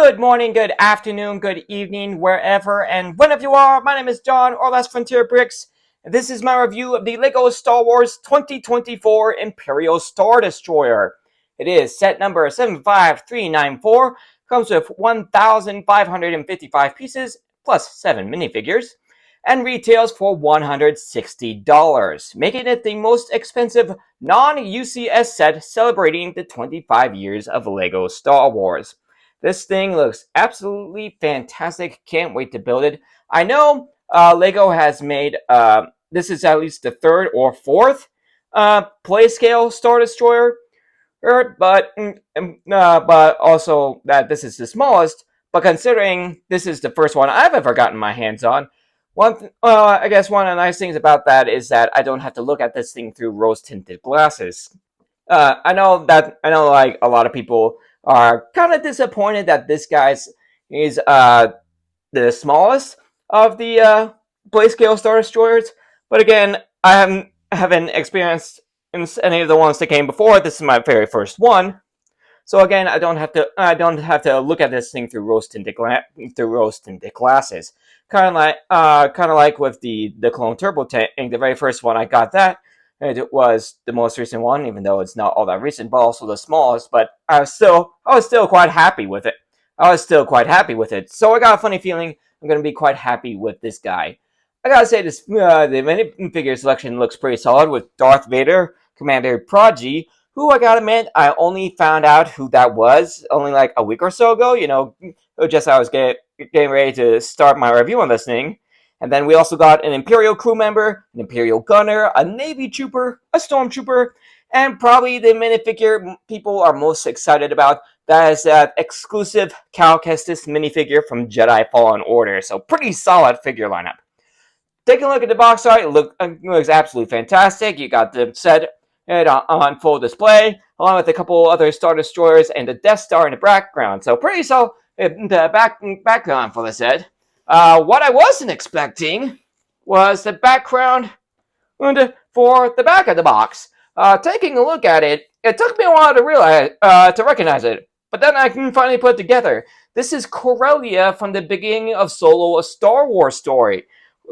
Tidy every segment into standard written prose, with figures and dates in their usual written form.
Good morning, good afternoon, good evening, wherever and whenever you are. My name is John, or Last Frontier Bricks, and this is my review of the LEGO Star Wars 2024 Imperial Star Destroyer. It is set number 75394, comes with 1,555 pieces, plus 7 minifigures, and retails for $160, making it the most expensive non-UCS set celebrating the 25 years of LEGO Star Wars. This thing looks absolutely fantastic. Can't wait to build it. I know LEGO has made, this is at least the third or fourth play scale Star Destroyer, but also that this is the smallest. But considering this is the first one I've ever gotten my hands on, I guess one of the nice things about that is that I don't have to look at this thing through rose-tinted glasses. I know like a lot of people are kind of disappointed that this guy's is the smallest of the Blayscale Star Destroyers. But again, haven't experienced any of the ones that came before. This is my very first one. So again, I don't have to look at this thing through rose-tinted glasses. Kind of like with the Clone Turbo Tank, the very first one I got that. It was the most recent one, even though it's not all that recent, but also the smallest. But I was still quite happy with it. So I got a funny feeling I'm going to be quite happy with this guy. I gotta say, the minifigure selection looks pretty solid with Darth Vader, Commander Prodigy, who I gotta admit, I only found out who that was only like a week or so ago. You know, just I was getting ready to start my review on this thing. And then we also got an Imperial crew member, an Imperial gunner, a Navy trooper, a stormtrooper, and probably the minifigure people are most excited about. That is that exclusive Cal Kestis minifigure from Jedi Fallen Order. So pretty solid figure lineup. Taking a look at the box art, it looks absolutely fantastic. You got the set on full display, along with a couple other Star Destroyers and the Death Star in the background. So pretty solid background for the set. What I wasn't expecting was the background for the back of the box. Taking a look at it, it took me a while to recognize it, but then I can finally put it together. This is Corellia from the beginning of Solo: A Star Wars Story.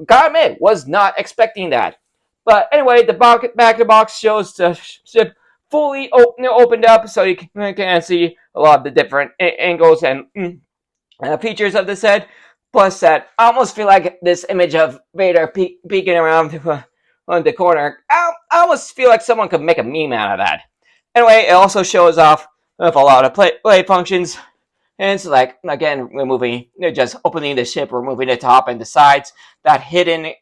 Gotta admit, was not expecting that. But anyway, the back of the box shows the ship fully opened up, so you can see a lot of the different angles and features of the set. Plus, that I almost feel like this image of Vader peeking around on the corner. I almost feel like someone could make a meme out of that. Anyway, it also shows off with a lot of play functions. And it's like, again, just opening the ship, removing the top and the sides. That hidden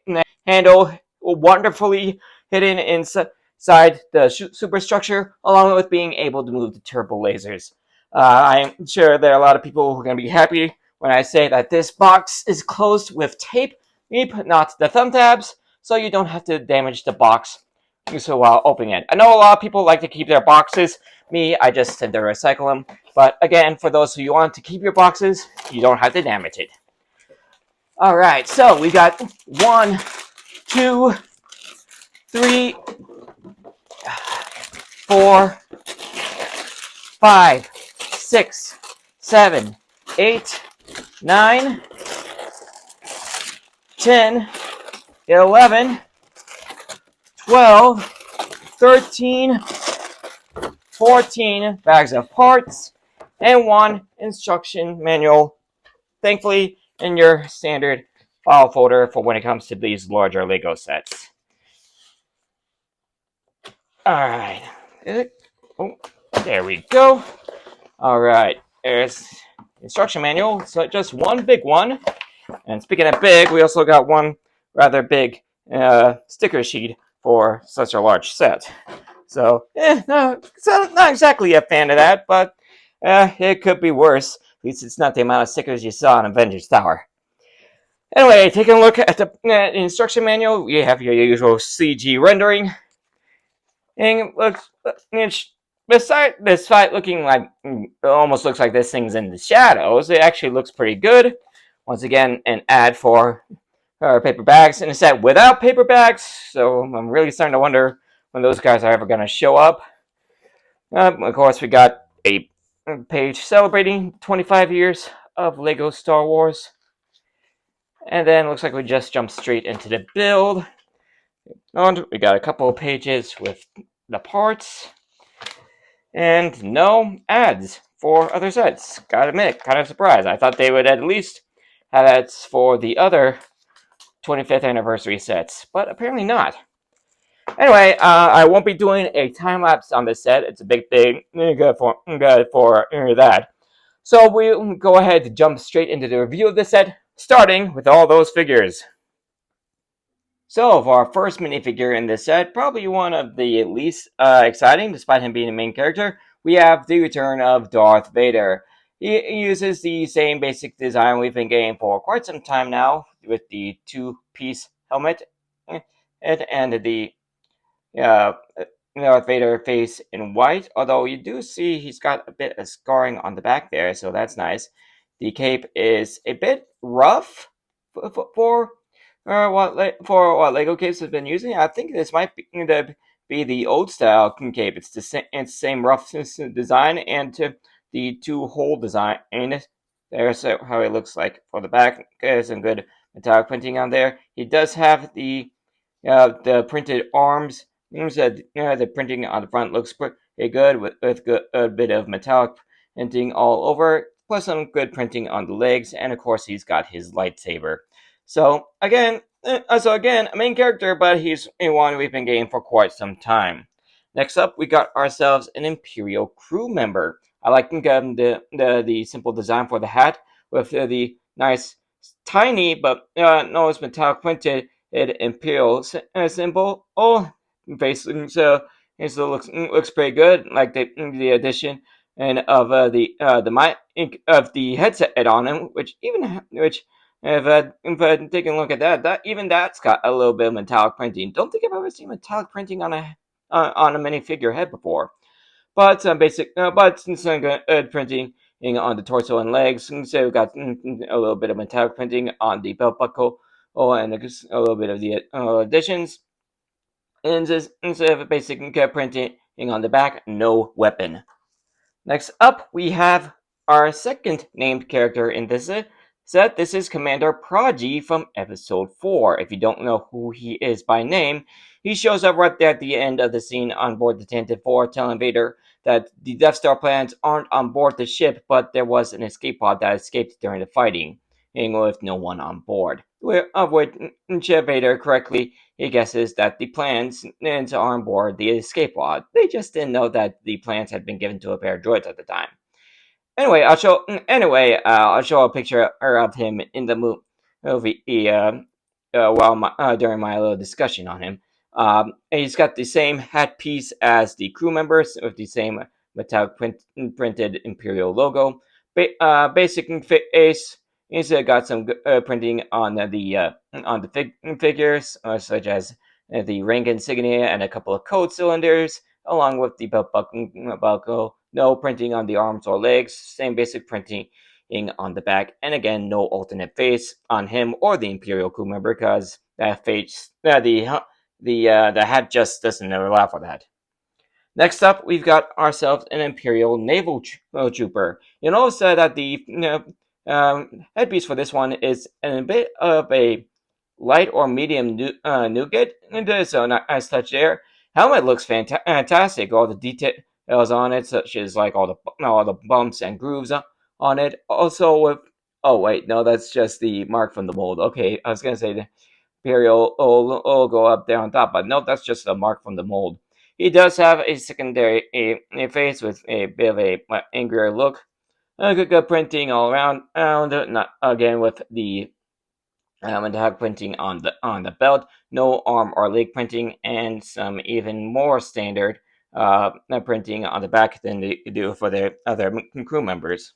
handle, wonderfully hidden inside the superstructure, along with being able to move the turbo lasers. I'm sure there are a lot of people who are going to be happy when I say that this box is closed with tape, not the thumb tabs, so you don't have to damage the box while opening it. I know a lot of people like to keep their boxes. Me, I just tend to recycle them. But again, for those who want to keep your boxes, you don't have to damage it. Alright, so we got 1, 2, 3, 4, 5, 6, 7, 8, 9, 10, 11, 12, 13, 14 bags of parts, and 1 instruction manual, thankfully in your standard file folder for when it comes to these larger LEGO sets. Alright, there we go. Alright, there's the instruction manual, so just one big one. And speaking of big, we also got one rather big sticker sheet for such a large set. So, not exactly a fan of that, but it could be worse. At least it's not the amount of stickers you saw in Avengers Tower. Anyway, taking a look at the instruction manual, you have your usual CG rendering. And despite looking like, it almost looks like this thing's in the shadows, it actually looks pretty good. Once again, an ad for paper bags in a set without paper bags, so I'm really starting to wonder when those guys are ever going to show up. Of course, we got a page celebrating 25 years of Lego Star Wars. And then looks like we just jumped straight into the build. And we got a couple of pages with the parts. And no ads for other sets. Gotta admit, kind of surprised. I thought they would at least have ads for the other 25th anniversary sets, but apparently not. Anyway, I won't be doing a time lapse on this set. It's a big thing. Good for that. So we'll go ahead and jump straight into the review of this set, starting with all those figures. So for our first minifigure in this set, probably one of the least exciting, despite him being the main character, we have the return of Darth Vader. He uses the same basic design we've been getting for quite some time now, with the two-piece helmet and the uh, Darth Vader face in white, although you do see he's got a bit of scarring on the back there, so that's nice. The cape is a bit rough for what Lego capes have been using. I think this might be the old style cape. It's the same rough design and the two-hole design. And there's how it looks like for the back. There's some good metallic printing on there. He does have the printed arms. The printing on the front looks pretty good with a bit of metallic printing all over, plus some good printing on the legs, and of course he's got his lightsaber. So again, a main character, but he's one we've been getting for quite some time. Next up, we got ourselves an Imperial crew member. I like the simple design for the hat with the nice, tiny but no, it's metallic printed Imperial symbol. Oh, basically, so it looks pretty good. Like the addition and of the mic of the headset on him, which if taking a look at that even that's got a little bit of metallic printing. Don't think I've ever seen metallic printing on a minifigure head before. But some printing on the torso and legs. And so we've got a little bit of metallic printing on the belt buckle. Oh, and a little bit of the additions. And just instead of basic printing on the back, no weapon. Next up, we have our second named character in this set. This is Commander Prodigy from Episode 4. If you don't know who he is by name, he shows up right there at the end of the scene on board the Tantive 4, telling Vader that the Death Star plans aren't on board the ship, but there was an escape pod that escaped during the fighting, with no one on board. Of which Vader correctly he guesses that the plans are on board the escape pod. They just didn't know that the plans had been given to a pair of droids at the time. Anyway, I'll show a picture of him in the movie during my little discussion on him. He's got the same hat piece as the crew members with the same metallic printed Imperial logo. Basic face. He's got some printing on the figures, such as the rank insignia and a couple of code cylinders, along with the belt buckle. No printing on the arms or legs. Same basic printing on the back, and again, no alternate face on him or the Imperial crew member because that face, the hat just doesn't allow for that. Next up, we've got ourselves an Imperial naval trooper. You'll notice that the headpiece for this one is a bit of a light or medium nougat. So nice touch there. Helmet looks fantastic. All the details on it, such as like all the bumps and grooves on it. Also with wait, no, that's just the mark from the mold. Okay, I was gonna say the Imperial logo up there on top, but no, that's just a mark from the mold. He does have a secondary a face with a bit of a angrier look. Good printing all around. Not again with the metallic printing on the belt, no arm or leg printing, and some even more standard printing on the back than they do for their other crew members.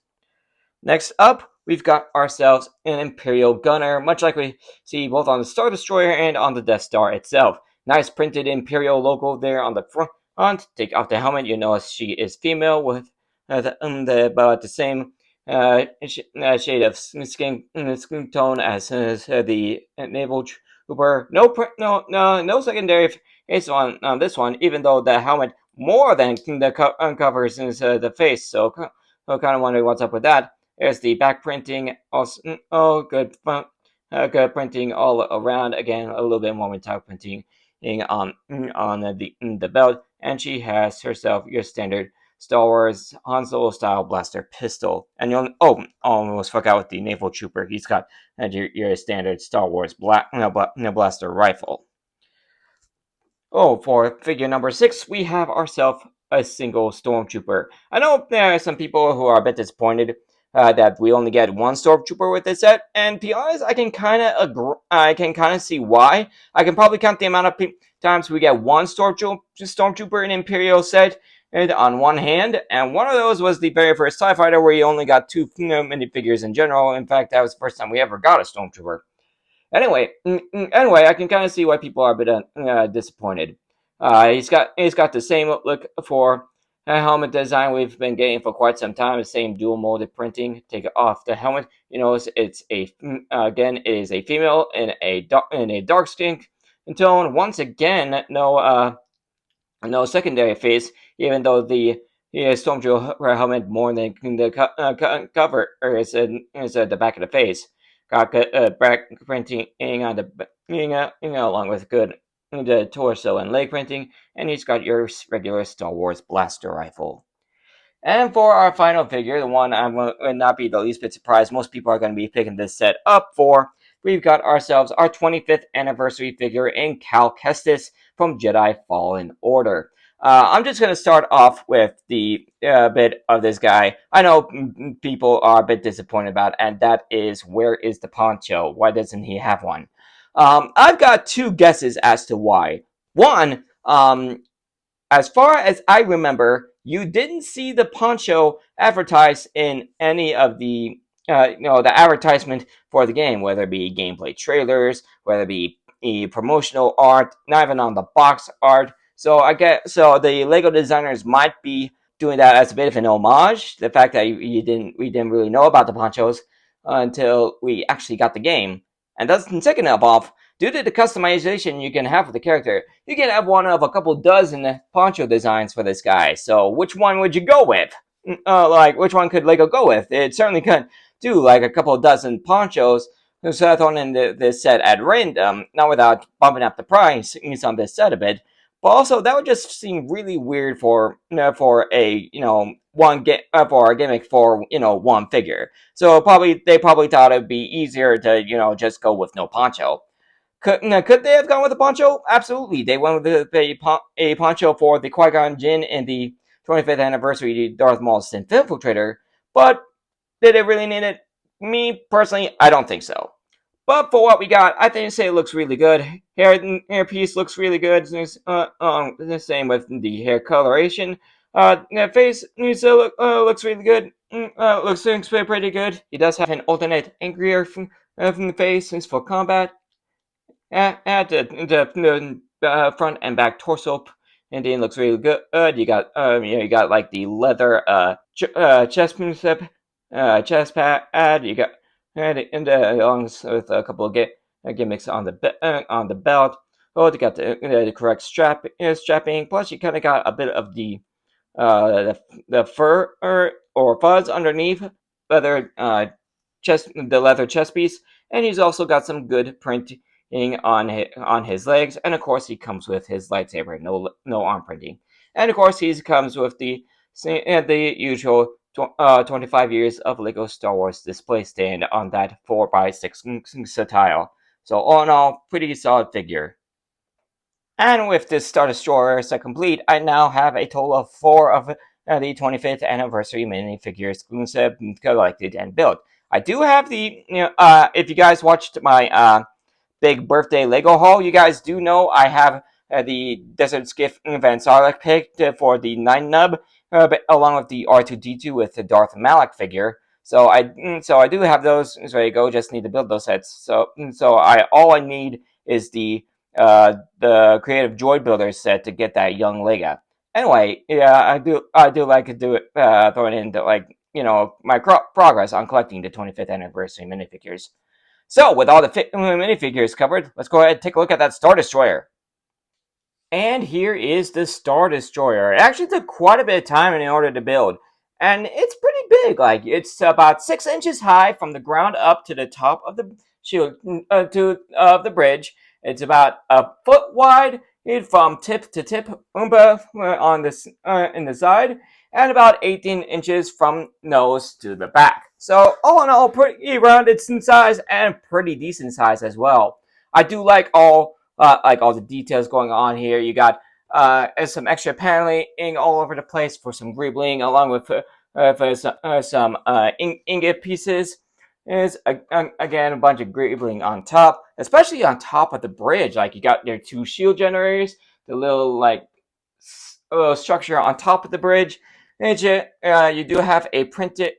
Next up, we've got ourselves an Imperial gunner, much like we see both on the Star Destroyer and on the Death Star itself. Nice printed Imperial logo there on the front. Take off the helmet, you notice she is female with about the same shade of skin tone as the naval trooper. No secondary face on this one, even though the helmet more than uncovers the face. So kind of wondering what's up with that. There's the back printing. Also, oh, good printing all around. Again, a little bit more metallic printing on the belt, and she has herself your standard Star Wars Han Solo style blaster pistol. And you'll almost forgot with the naval trooper. He's got your standard Star Wars blaster rifle. Oh, for figure number 6, we have ourselves a single stormtrooper. I know there are some people who are a bit disappointed that we only get one stormtrooper with this set, and to be honest, I can kind of agree. I can kind of see why. I can probably count the amount of times we get one stormtrooper in Imperial set on one hand, and one of those was the very first TIE Fighter where you only got two minifigures in general. In fact, that was the first time we ever got a stormtrooper. Anyway, I can kind of see why people are a bit disappointed. He's got the same look for helmet design we've been getting for quite some time. The same dual molded printing. Take off the helmet. You know, it's a again, it is a female in a dark skin tone. Once again, no secondary face, even though the Stormtrooper helmet more than the cover or is the back of the face. Got good back printing on along with good the torso and leg printing, and he's got your regular Star Wars blaster rifle. And for our final figure, the one I would not be the least bit surprised most people are going to be picking this set up for, we've got ourselves our 25th anniversary figure in Cal Kestis from Jedi Fallen Order. I'm just going to start off with the bit of this guy I know people are a bit disappointed about, and that is, where is the poncho? Why doesn't he have one? I've got two guesses as to why. One, as far as I remember, you didn't see the poncho advertised in any of the advertisement for the game, whether it be gameplay trailers, whether it be promotional art, not even on the box art. So the Lego designers might be doing that as a bit of an homage. The fact that we didn't really know about the ponchos until we actually got the game. And that's second of all, due to the customization you can have for the character, you can have one of a couple dozen poncho designs for this guy. So which one would you go with? Which one could Lego go with? It certainly could do like a couple dozen ponchos thrown in this set at random, not without bumping up the price on this set a bit. But also, that would just seem really weird for a for a gimmick for one figure. So they probably thought it'd be easier to just go with no poncho. Could they have gone with a poncho? Absolutely. They went with a poncho for the Qui-Gon Jinn in the 25th anniversary Darth Maul Synth Infiltrator, but did it really need it? Me, personally, I don't think so. But for what we got, I think it looks really good. Hair piece looks really good. The same with the hair coloration. Face looks really good. Looks pretty good. He does have an alternate angrier from the face for combat. At the front and back torso Indian looks really good. You got like the leather chest strip, chest pad. You got and along with a couple of gimmicks on the belt. Oh, they got the correct strapping. Plus, you kind of got a bit of the fur or fuzz underneath leather the leather chest piece, and he's also got some good printing on his legs, and of course he comes with his lightsaber, no arm printing, and of course he comes with the usual 25 years of Lego Star Wars display stand on that 4x6 tile. So all in all, pretty solid figure. And with this Star Destroyer set complete, I now have a total of 4 of the 25th anniversary minifigures collected and built. I do have if you guys watched my big birthday Lego haul, you guys do know I have the Desert Skiff Van Sarlacc picked for the 9 nub, along with the R2D2 with the Darth Malak figure. So I do have those ready to go. Just need to build those sets. So all I need is the Creative Droid Builder set to get that young Lega. Anyway, yeah, I do like to do it, throw it into my progress on collecting the 25th anniversary minifigures. So, with all the minifigures covered, let's go ahead and take a look at that Star Destroyer. And here is the Star Destroyer. It actually took quite a bit of time in order to build, and it's pretty big. Like it's about 6 inches high from the ground up to the top of the shield the bridge. It's about a foot wide from tip to tip on this in the side, and about 18 inches from nose to the back. So all in all, pretty rounded in size and pretty decent size as well. I do like all the details going on here. You got some extra paneling all over the place for some greebling, along with some ingot pieces. Is again a bunch of greebling on top, especially on top of the bridge. Like you got your 2 shield generators, the little structure on top of the bridge. And you do have a printed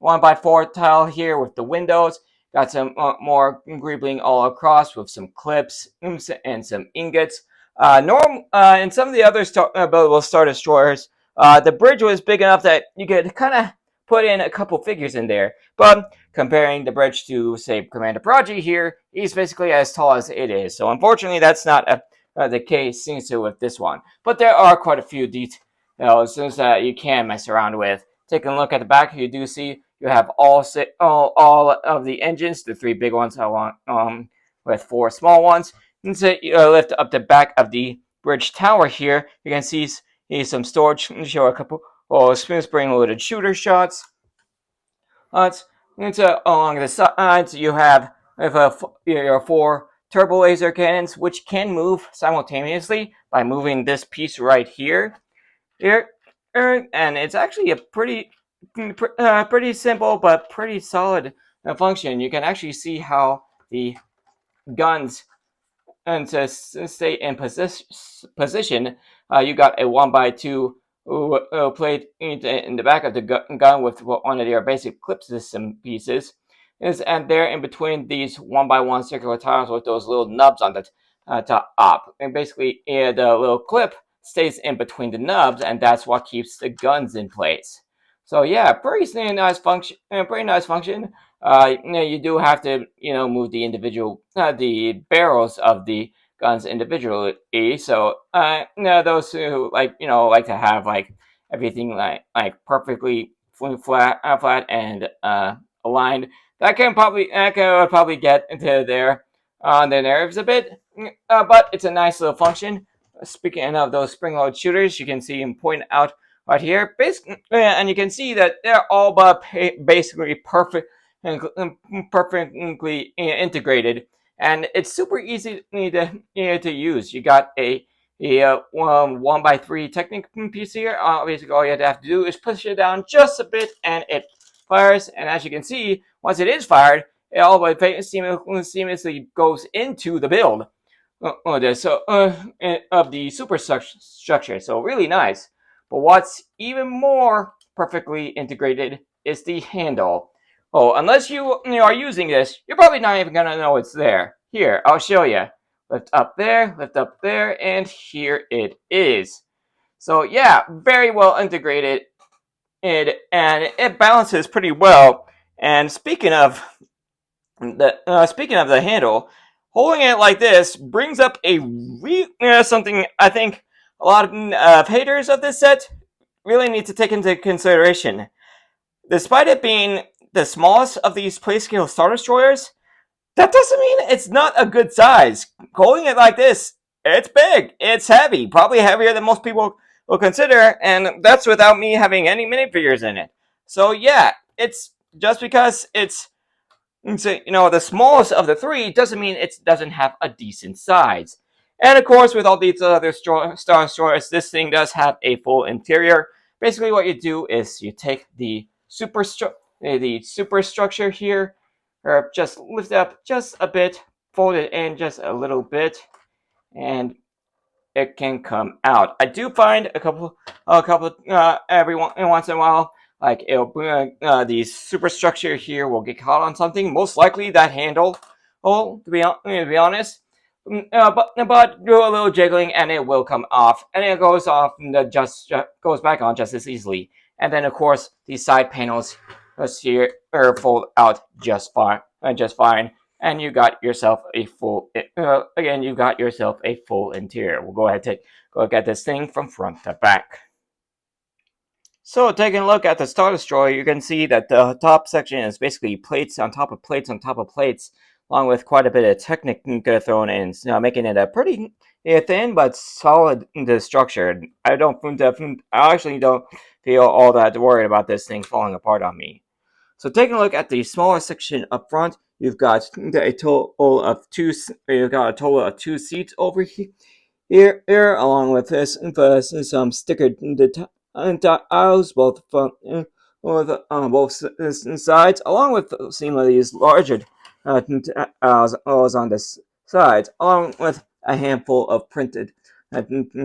1x4 tile here with the windows. Got some more greebling all across with some clips and some ingots. In some of the other buildable Star Destroyers, the bridge was big enough that you could kind of put in a couple figures in there. But comparing the bridge to, say, Commander Prodigy here, he's basically as tall as it is. So unfortunately, that's not the case seems to with this one. But there are quite a few details that you can mess around with. Taking a look at the back, you do see you have all of the engines, the 3 big ones along with 4 small ones. And so you lift up the back of the bridge tower here. You can see some storage. Show a couple spring-loaded shooter shots. Along the sides, you have your 4 turbo laser cannons, which can move simultaneously by moving this piece right here. And it's actually a pretty simple but pretty solid function. You can actually see how the guns and to stay in position, you got a 1x2 plate in the back of the gun with one of your basic clip system pieces. And there in between these 1x1 circular tiles with those little nubs on the top. And basically, the little clip stays in between the nubs, and that's what keeps the guns in place. So yeah, pretty nice function. You do have to, move the individual, the barrels of the guns individually. So, those who like to have everything perfectly flat and aligned, that can probably get into their on their nerves a bit. But it's a nice little function. Speaking of those spring-load shooters, you can see him point out right here. And you can see that they're all but basically perfectly integrated, and it's super easy to use. You got a 1x3 technique piece here. Basically, all you have to do is push it down just a bit, and it fires. And as you can see, once it is fired, it all but seamlessly goes into the build of the superstructure. So really nice. But what's even more perfectly integrated is the handle. Oh, unless you are using this, you're probably not even gonna know it's there. Here, I'll show you. Lift up there, and here it is. So yeah, very well integrated, and it balances pretty well. And speaking of the handle, holding it like this brings up something I think a lot of haters of this set really need to take into consideration. Despite it being the smallest of these play-scale Star Destroyers, that doesn't mean it's not a good size. Holding it like this, it's big, it's heavy, probably heavier than most people will consider, and that's without me having any minifigures in it. So yeah, it's just because it's the smallest of the 3 doesn't mean it doesn't have a decent size. And of course, with all these other Star Destroyers, this thing does have a full interior. Basically, what you do is you take the superstructure here, or just lift it up just a bit, fold it in just a little bit, and it can come out. I do find a couple every once in a while, like the superstructure here will get caught on something. Most likely that handle. To be honest. But do a little jiggling and it will come off, and it goes off and just goes back on just as easily. And then of course these side panels here fold out just fine, and you got yourself a full. You got yourself a full interior. We'll go ahead and take a look at this thing from front to back. So taking a look at the Star Destroyer, you can see that the top section is basically plates on top of plates on top of plates, along with quite a bit of Technic thrown in, making it a pretty thin but solid structure. I actually don't feel all that worried about this thing falling apart on me. So taking a look at the smaller section up front, you've got a total of two seats over here, along with this, some stickered tiles, both from on both sides, along with some of these larger tiles on the sides, along with a handful of printed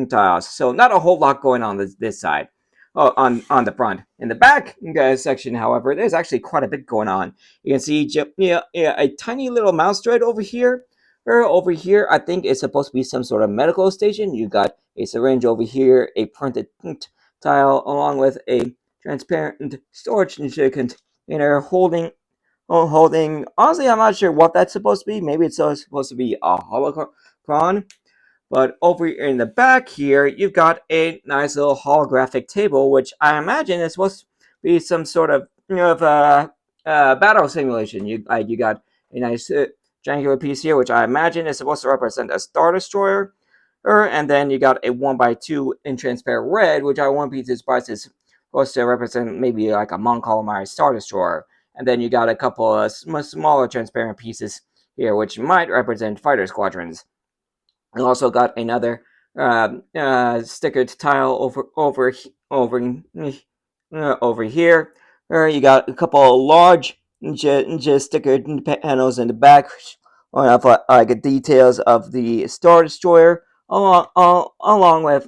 tiles. So not a whole lot going on this side. Oh, on the front. In the back section, however, there's actually quite a bit going on. You can see a tiny little mouse thread over here. Over here, I think it's supposed to be some sort of medical station. You got a syringe over here, a printed tile, along with a transparent storage container holding. Honestly, I'm not sure what that's supposed to be. Maybe it's supposed to be a holocron. But over in the back here, you've got a nice little holographic table, which I imagine is supposed to be some sort of battle simulation. You got a nice triangular piece here, which I imagine is supposed to represent a Star Destroyer. And then you got a 1x2 in transparent red, which I one piece is supposed to represent maybe like a Mon Calamari Star Destroyer. And then you got a couple of smaller transparent pieces here, which might represent fighter squadrons. I also got another stickered tile over here. You got a couple of large just stickered panels in the back, of like details of the Star Destroyer, along with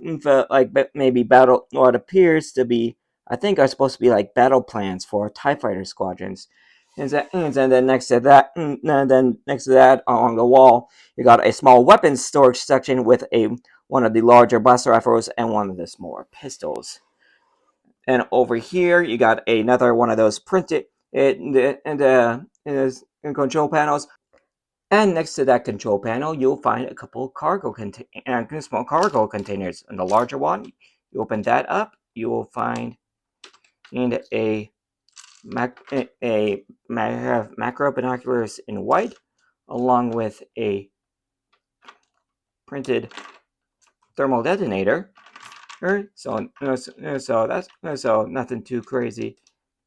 like maybe battle what appears to be, I think, are supposed to be like battle plans for TIE fighter squadrons. And then next to that along the wall, you got a small weapons storage section with one of the larger blaster rifles and one of the smaller pistols. And over here, you got another one of those printed in control panels. And next to that control panel, you'll find a couple small cargo containers. And the larger one, you open that up, you will find a macro binoculars in white, along with a printed thermal detonator. So nothing too crazy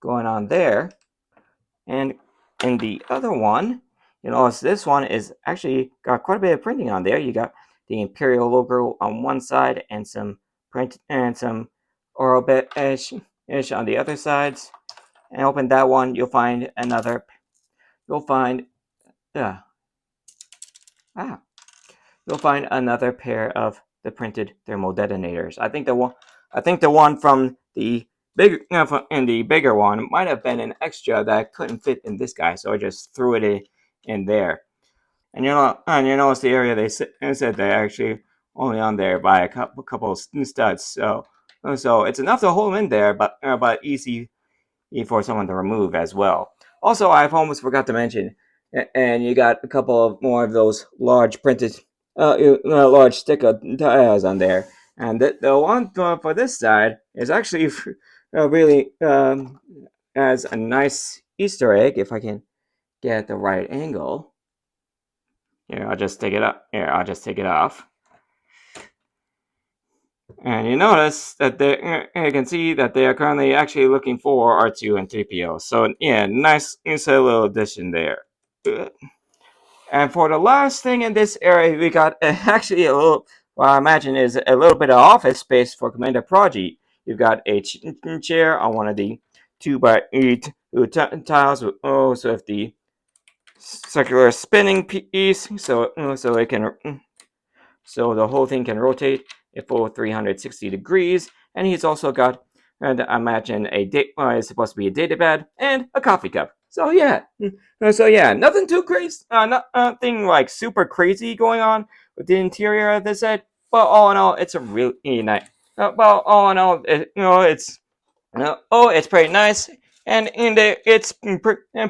going on there. And in the other one, this one is actually got quite a bit of printing on there. You got the Imperial logo on one side and some print and some Orbit ish on the other sides. And open that one, you'll find another. You'll find, uh, ah, you'll find another pair of the printed thermal detonators. I think the one from the bigger one might have been an extra that couldn't fit in this guy, so I just threw it in there. And you notice the area they said they actually only on there by a couple of studs. So it's enough to hold them in there, but easy for someone to remove as well. Also, I've almost forgot to mention, and you got a couple of more of those large printed, large sticker tiles on there. And the one for this side is actually really has a nice Easter egg. If I can get the right angle, here I'll just take it up. Here I'll just take it off. And you notice that you can see that they are currently actually looking for R2 and 3PO. So yeah, nice little addition there. And for the last thing in this area, we got actually a little, what I imagine is a little bit of office space for Commander Prodigy. You've got a chair on one of the 2x8 tiles with the circular spinning piece, so it can so the whole thing can rotate a full 360 degrees. And he's also got, and I imagine it's supposed to be a data pad and a coffee cup. So yeah, nothing too crazy, nothing like super crazy going on with the interior of this set. But all in all, it's a really nice. All in all, it's pretty nice, and it's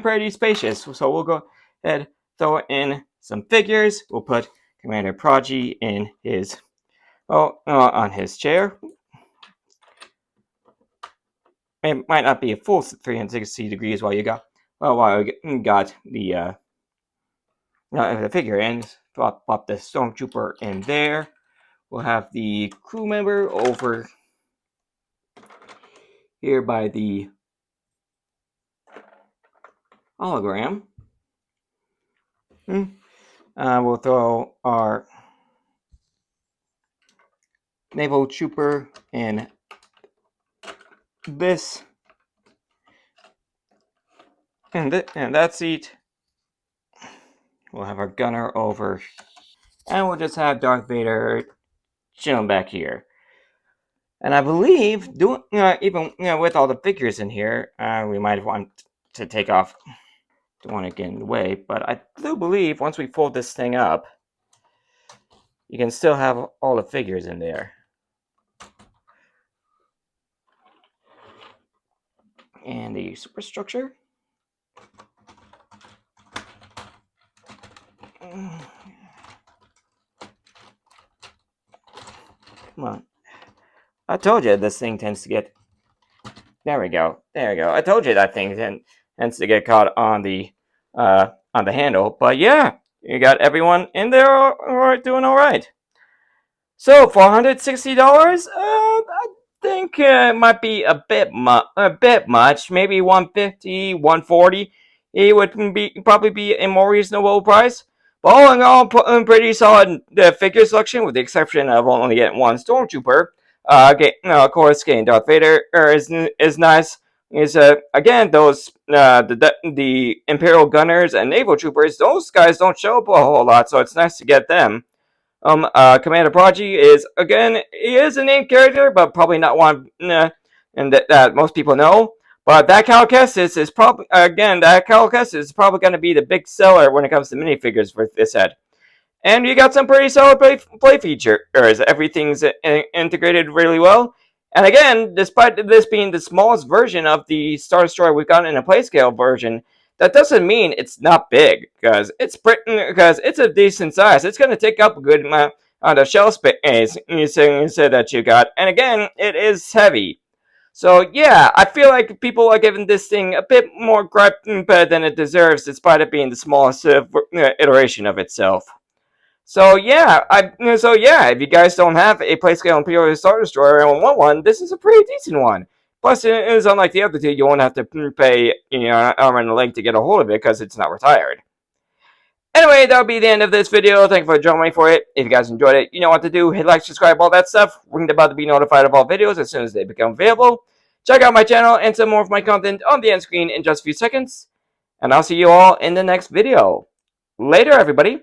pretty spacious. So we'll go ahead throw in some figures. We'll put Commander Prodigy in his on his chair. it might not be a full 360 degrees while you got the figure in. Pop the stormtrooper in there. We'll have the crew member over here by the hologram. We'll throw our naval trooper in this and that seat. We'll have our gunner over, and we'll just have Darth Vader chilling back here. And I believe, even with all the figures in here, we might want to take off. Don't want to get in the way, but I do believe once we fold this thing up, you can still have all the figures in there. And the superstructure. Come on. I told you this thing tends to get... There we go. There we go. I told you that thing tends to get caught on the handle. But yeah, you got everyone in there doing all right. So $460, I think it might be a bit much. Maybe 150, 140. It would probably be a more reasonable price. But all in all, pretty solid figure selection, with the exception of only getting one stormtrooper. Of course, getting Darth Vader is nice. Is again those the Imperial gunners and naval troopers. Those guys don't show up a whole lot, so it's nice to get them. Commander Prodigy is, again, he is a named character, but probably not one and that most people know. But that Cal Kestis is probably going to be the big seller when it comes to minifigures for this set. And you got some pretty solid play features. Everything's integrated really well. And again, despite this being the smallest version of the Star Destroyer we've gotten in a playscale version, that doesn't mean it's not big, because it's a decent size. It's going to take up a good amount of shelf space you said that you got. And again, it is heavy. So yeah, I feel like people are giving this thing a bit more gripe than it deserves, despite it being the smallest iteration of itself. So yeah, if you guys don't have a playscale Imperial Star Destroyer and want one, this is a pretty decent one. Plus, it is unlike the other two, you won't have to pay an arm and a leg to get a hold of it because it's not retired. Anyway, that'll be the end of this video. Thank you for joining me for it. If you guys enjoyed it, you know what to do. Hit like, subscribe, all that stuff. Ring the bell to be notified of all videos as soon as they become available. Check out my channel and some more of my content on the end screen in just a few seconds. And I'll see you all in the next video. Later, everybody.